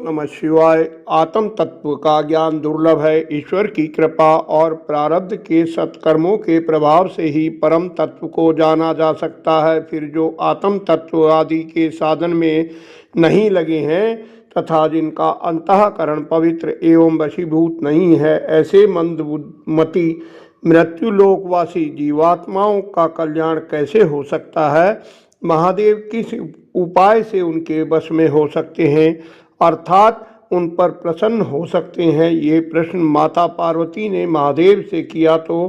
नमः शिवाय। आत्म तत्व का ज्ञान दुर्लभ है। ईश्वर की कृपा और प्रारब्ध के सत्कर्मों के प्रभाव से ही परम तत्व को जाना जा सकता है। फिर जो आत्म तत्व आदि के साधन में नहीं लगे हैं तथा जिनका अंतःकरण पवित्र एवं वशीभूत नहीं है, ऐसे मंदमती मृत्युलोकवासी जीवात्माओं का कल्याण कैसे हो सकता है? महादेव किस उपाय से उनके वश में हो सकते हैं, अर्थात उन पर प्रसन्न हो सकते हैं? ये प्रश्न माता पार्वती ने महादेव से किया तो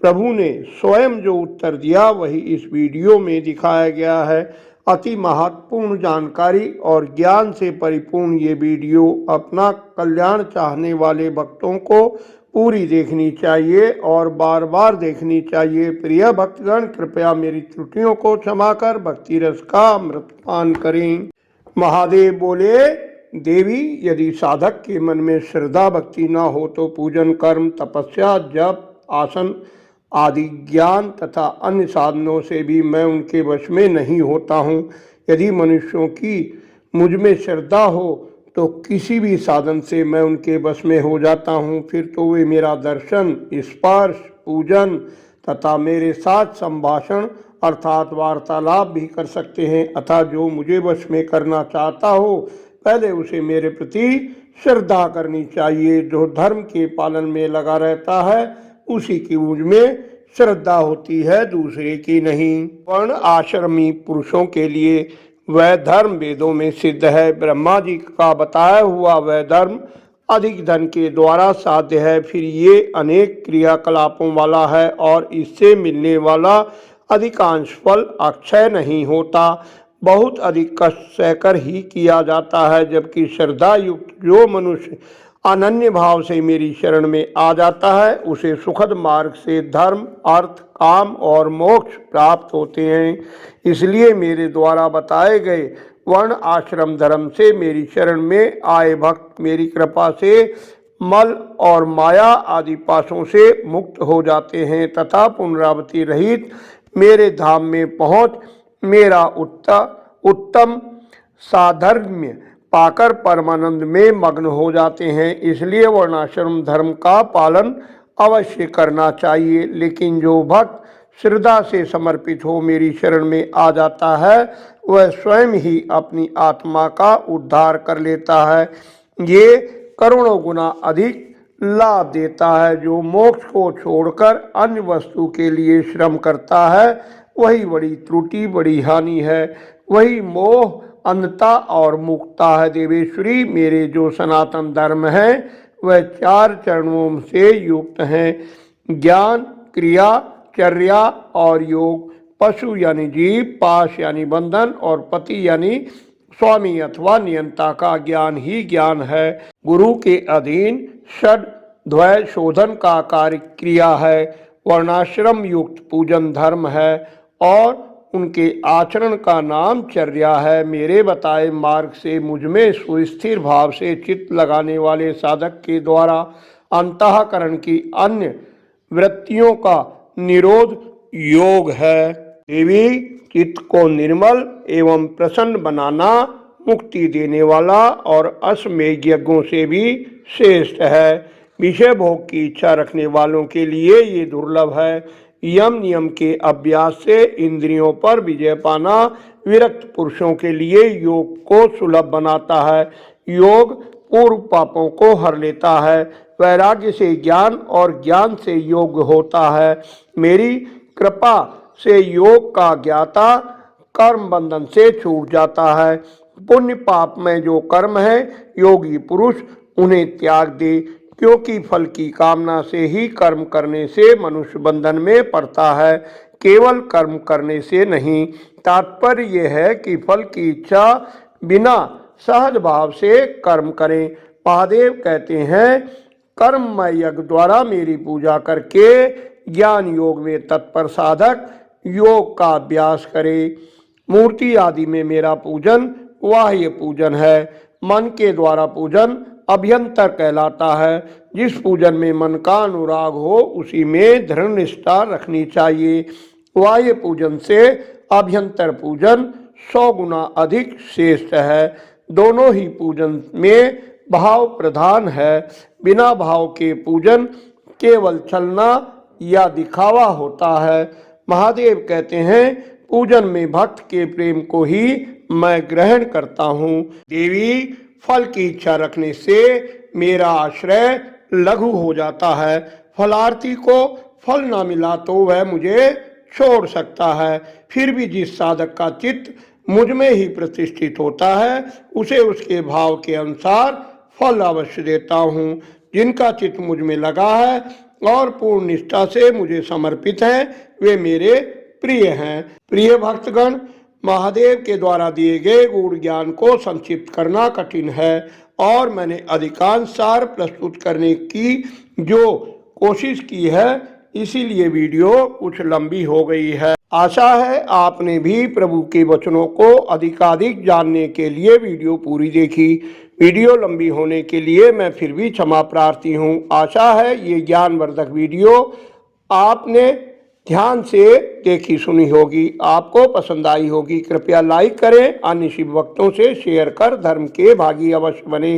प्रभु ने स्वयं जो उत्तर दिया वही इस वीडियो में दिखाया गया है। अति महत्वपूर्ण जानकारी और ज्ञान से परिपूर्ण ये वीडियो अपना कल्याण चाहने वाले भक्तों को पूरी देखनी चाहिए और बार बार देखनी चाहिए। प्रिय भक्तगण, कृपया मेरी त्रुटियों को क्षमा कर भक्ति रस का अमृत पान करें। महादेव बोले, देवी, यदि साधक के मन में श्रद्धा भक्ति न हो तो पूजन, कर्म, तपस्या, जप, आसन आदि ज्ञान तथा अन्य साधनों से भी मैं उनके वश में नहीं होता हूँ। यदि मनुष्यों की मुझ में श्रद्धा हो तो किसी भी साधन से मैं उनके वश में हो जाता हूँ। फिर तो वे मेरा दर्शन, स्पर्श, पूजन तथा मेरे साथ संभाषण अर्थात वार्तालाप भी कर सकते हैं। अतः जो मुझे वश में करना चाहता हो पहले उसे मेरे प्रति श्रद्धा करनी चाहिए। जो धर्म के पालन में लगा रहता है उसी की मुझ में श्रद्धा होती है, दूसरे की नहीं। वर्ण आश्रमी पुरुषों के लिए वह धर्म वेदों में सिद्ध है। ब्रह्मा जी का बताया हुआ वह धर्म अधिक धन के द्वारा साध्य है। फिर ये अनेक क्रियाकलापों वाला है और इससे मिलने वाला अधिकांश फल अक्षय नहीं होता, बहुत अधिक कष्ट सहकर ही किया जाता है। जबकि श्रद्धा युक्त जो मनुष्य अनन्य भाव से मेरी शरण में आ जाता है उसे सुखद मार्ग से धर्म, अर्थ, काम और मोक्ष प्राप्त होते हैं। इसलिए मेरे द्वारा बताए गए वर्ण आश्रम धर्म से मेरी शरण में आए भक्त मेरी कृपा से मल और माया आदि पाशों से मुक्त हो जाते हैं तथा पुनरावृत्ति रहित मेरे धाम में पहुँच मेरा उत्तम साधर्म्य पाकर परमानंद में मग्न हो जाते हैं। इसलिए वर्णाश्रम धर्म का पालन अवश्य करना चाहिए। लेकिन जो भक्त श्रद्धा से समर्पित हो मेरी शरण में आ जाता है वह स्वयं ही अपनी आत्मा का उद्धार कर लेता है। ये करोड़ों गुना अधिक लाभ देता है। जो मोक्ष को छोड़कर अन्य वस्तु के लिए श्रम करता है वही बड़ी त्रुटि, बड़ी हानि है। वही मोह, अंधता और मुक्ता है। देवेश्वरी, मेरे जो सनातन धर्म है वह 4 चरणों से युक्त हैं: ज्ञान, क्रिया, चर्या और योग। पशु यानी जीव, पाश यानी बंधन और पति यानी स्वामी अथवा नियंता का ज्ञान ही ज्ञान है। गुरु के अधीन षड द्वय शोधन का कार्य क्रिया है। वर्णाश्रम युक्त पूजन धर्म है और उनके आचरण का नाम चर्या है। मेरे बताए मार्ग से मुझ में सुस्थिर भाव से चित्त लगाने वाले साधक के द्वारा अंतःकरण की अन्य वृत्तियों का निरोध योग है। देवी, चित्त को निर्मल एवं प्रसन्न बनाना मुक्ति देने वाला और अश्वमेध यज्ञों से भी श्रेष्ठ है। विषय भोग की इच्छा रखने वालों के लिए ये दुर्लभ है। यम नियम के अभ्यास से इंद्रियों पर विजय पाना विरक्त पुरुषों के लिए योग को सुलभ बनाता है। योग पूर्व पापों को हर लेता है। वैराग्य से ज्ञान और ज्ञान से योग होता है। मेरी कृपा से योग का ज्ञाता कर्म बंधन से छूट जाता है। पुण्य पाप में जो कर्म है योगी पुरुष उन्हें त्याग दे, क्योंकि फल की कामना से ही कर्म करने से मनुष्य बंधन में पड़ता है, केवल कर्म करने से नहीं। तात्पर्य यह है कि फल की इच्छा बिना सहज भाव से कर्म करें। महादेव कहते हैं, कर्ममय यज्ञ द्वारा मेरी पूजा करके ज्ञान योग में तत्पर साधक योग का अभ्यास करे। मूर्ति आदि में मेरा पूजन बाह्य पूजन है। मन के द्वारा पूजन अभ्यंतर कहलाता है। जिस पूजन में मन का अनुराग हो उसी में दृढ़ निष्ठा रखनी चाहिए। बाह्य पूजन से अभ्यंतर पूजन 100 गुना अधिक श्रेष्ठ है। दोनों ही पूजन में भाव प्रधान है। बिना भाव के पूजन केवल छलना या दिखावा होता है। महादेव कहते हैं, पूजन में भक्त के प्रेम को ही मैं ग्रहण करता हूँ। देवी, फल की इच्छा रखने से मेरा आश्रय लघु हो जाता है। फलार्थी को फल ना मिला तो वह मुझे छोड़ सकता है, फिर भी जिस साधक का चित्त मुझ में ही प्रतिष्ठित होता है उसे उसके भाव के अनुसार फल अवश्य देता हूँ। जिनका चित्त मुझ में लगा है और पूर्ण निष्ठा से मुझे समर्पित है, वे मेरे प्रिय हैं। प्रिय भक्तगण, महादेव के द्वारा दिए गए गूढ़ ज्ञान को संक्षिप्त करना कठिन है और मैंने अधिकांश सार प्रस्तुत करने की जो कोशिश की है, इसीलिए वीडियो कुछ लंबी हो गई है। आशा है आपने भी प्रभु के वचनों को अधिकाधिक जानने के लिए वीडियो पूरी देखी। वीडियो लंबी होने के लिए मैं फिर भी क्षमा प्रार्थी हूँ। आशा है ये ज्ञानवर्धक वीडियो आपने ध्यान से देखी सुनी होगी, आपको पसंद आई होगी। कृपया लाइक करें, अन्य शिव भक्तों से शेयर कर धर्म के भागी अवश्य बने।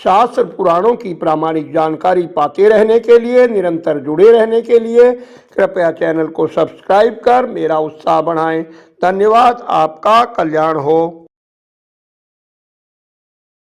शास्त्र पुराणों की प्रामाणिक जानकारी पाते रहने के लिए, निरंतर जुड़े रहने के लिए कृपया चैनल को सब्सक्राइब कर मेरा उत्साह बढ़ाएं। धन्यवाद। आपका कल्याण हो।